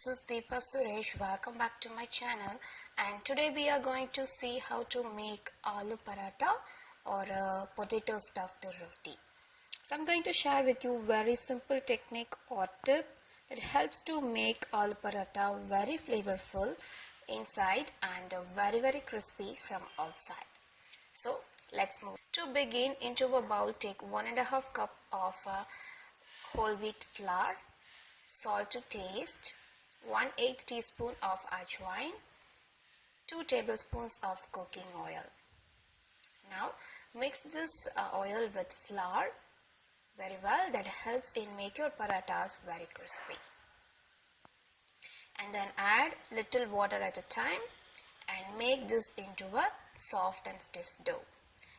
This is Deepa Suresh. Welcome back to my channel, and today we are going to see how to make aloo paratha or a potato stuffed roti. So I'm going to share with you very simple technique or tip that helps to make aloo paratha very flavorful inside and very crispy from outside. So let's move. To begin, into a bowl take 1.5 cup of whole wheat flour, salt to taste, 1/8 teaspoon of ajwain, 2 tablespoons of cooking oil. Now mix this oil with flour very well. That helps in make your parathas very crispy. And then add little water at a time and make this into a soft and stiff dough.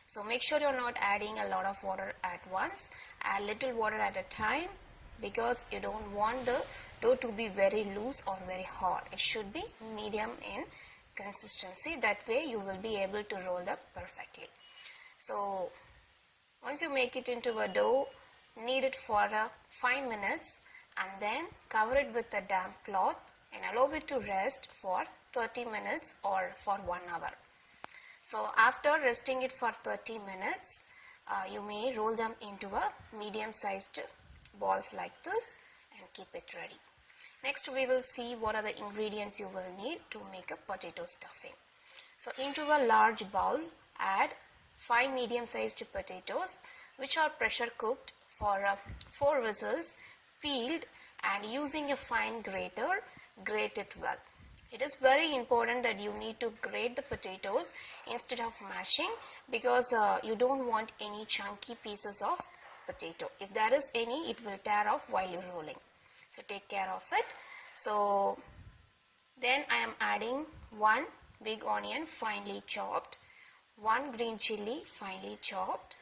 So make sure you're not adding a lot of water at once. Add little water at a time, because you don't want the dough to be very loose or very hard. It should be medium in consistency. That way you will be able to roll them perfectly. So once you make it into a dough, knead it for 5 minutes and then cover it with a damp cloth and allow it to rest for 30 minutes or for 1 hour. So after resting it for 30 minutes, you may roll them into a medium-sized balls like this and keep it ready. Next we will see what are the ingredients you will need to make a potato stuffing. So into a large bowl add 5 medium-sized potatoes which are pressure cooked for 4 whistles, peeled, and using a fine grater grate it well. It is very important that you need to grate the potatoes instead of mashing, because you don't want any chunky pieces of potato. If there is any, it will tear off while you're rolling. So take care of it. So then I am adding 1 big onion finely chopped, 1 green chilli finely chopped,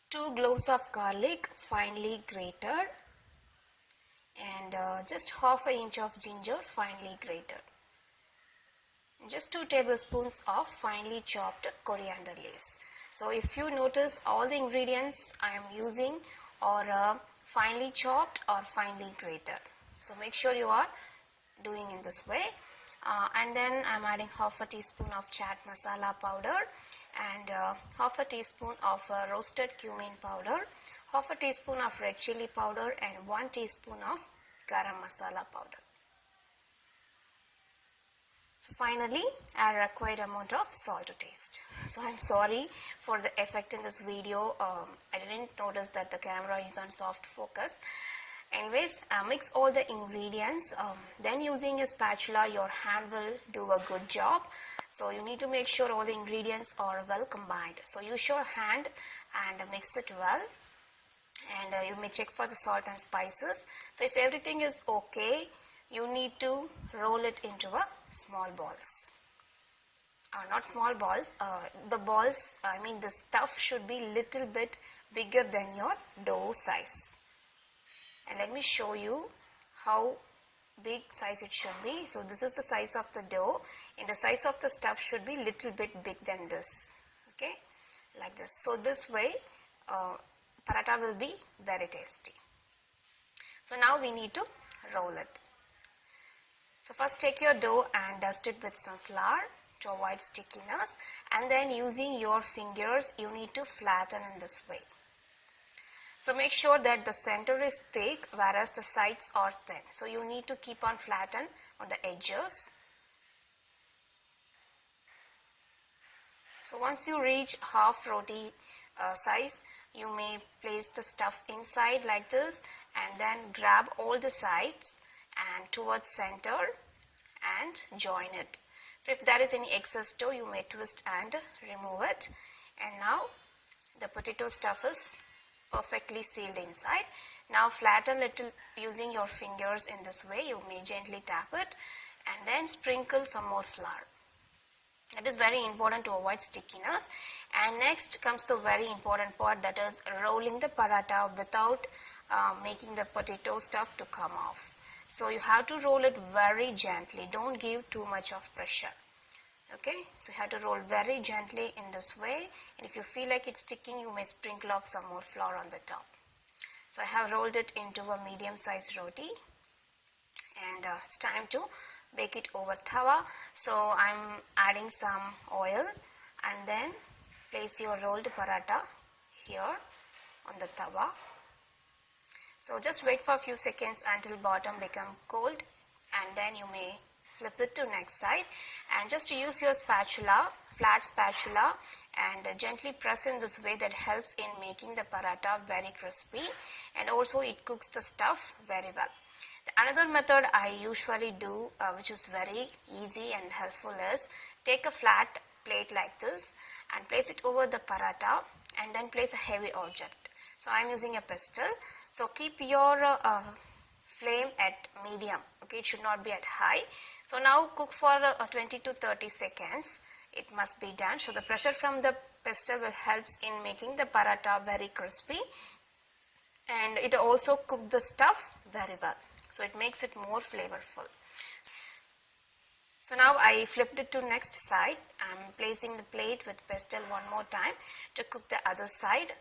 2 cloves of garlic finely grated, and just half an inch of ginger finely grated, and just 2 tablespoons of finely chopped coriander leaves. So if you notice, all the ingredients I am using are finely chopped or finely grated. So make sure you are doing in this way. And then I am adding half a teaspoon of chaat masala powder and half a teaspoon of roasted cumin powder, half a teaspoon of red chili powder, and 1 teaspoon of garam masala powder. So finally, add required amount of salt to taste. So I'm sorry for the effect in this video. I didn't notice that the camera is on soft focus. Anyways, mix all the ingredients. Then using a spatula, your hand will do a good job. So you need to make sure all the ingredients are well combined. So use your hand and mix it well. And you may check for the salt and spices. So if everything is okay, you need to roll it into a small balls. Not small balls, the balls, I mean the stuff should be little bit bigger than your dough size. And let me show you how big size it should be. So this is the size of the dough, and the size of the stuff should be little bit big than this. Okay, like this. So this way paratha will be very tasty. So now we need to roll it. So first take your dough and dust it with some flour to avoid stickiness, and then using your fingers you need to flatten in this way. So make sure that the center is thick whereas the sides are thin. So you need to keep on flatten on the edges. So once you reach half roti size, you may place the stuff inside like this and then grab all the sides and towards center and join it. So if there is any excess dough, you may twist and remove it. And now the potato stuff is perfectly sealed inside. Now flatten little using your fingers in this way. You may gently tap it and then sprinkle some more flour. That is very important to avoid stickiness. And next comes the very important part, that is rolling the paratha without making the potato stuff to come off. So you have to roll it very gently. Don't give too much of pressure. Okay, so you have to roll very gently in this way, and if you feel like it's sticking, you may sprinkle off some more flour on the top. So I have rolled it into a medium sized roti. and it's time to bake it over tawa. So I'm adding some oil and then place your rolled paratha here on the tawa. So just wait for a few seconds until bottom become cold, and then you may flip it to next side, and just use your spatula, flat spatula, and gently press in this way. That helps in making the paratha very crispy, and also it cooks the stuff very well. Another method I usually do, which is very easy and helpful, is take a flat plate like this and place it over the paratha and then place a heavy object. So I am using a pestle. So keep your flame at medium. Okay, it should not be at high. So now cook for 20 to 30 seconds. It must be done. So the pressure from the pestle will helps in making the paratha very crispy, and it also cook the stuff very well. So it makes it more flavorful. So now I flipped it to next side. I'm placing the plate with pestle one more time to cook the other side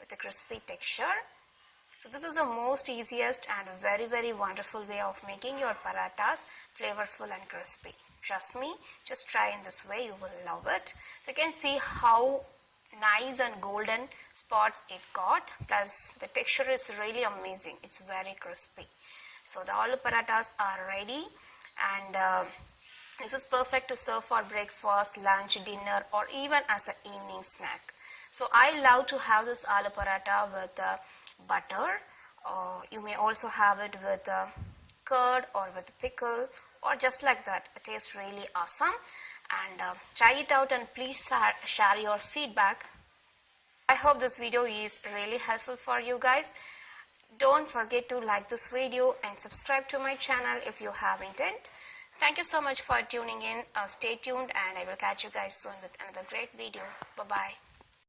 with a crispy texture. So this is the most easiest and very wonderful way of making your parathas flavorful and crispy. Trust me, just try in this way, you will love it. So you can see how nice and golden spots it got, plus the texture is really amazing. It's very crispy. So the aloo parathas are ready, and this is perfect to serve for breakfast, lunch, dinner, or even as an evening snack. So I love to have this aloo paratha with butter. You may also have it with curd or with pickle, or just like that. It tastes really awesome. And try it out, and please share your feedback. I hope this video is really helpful for you guys. Don't forget to like this video and subscribe to my channel if you haven't. Thank you so much for tuning in. Stay tuned, and I will catch you guys soon with another great video. Bye bye.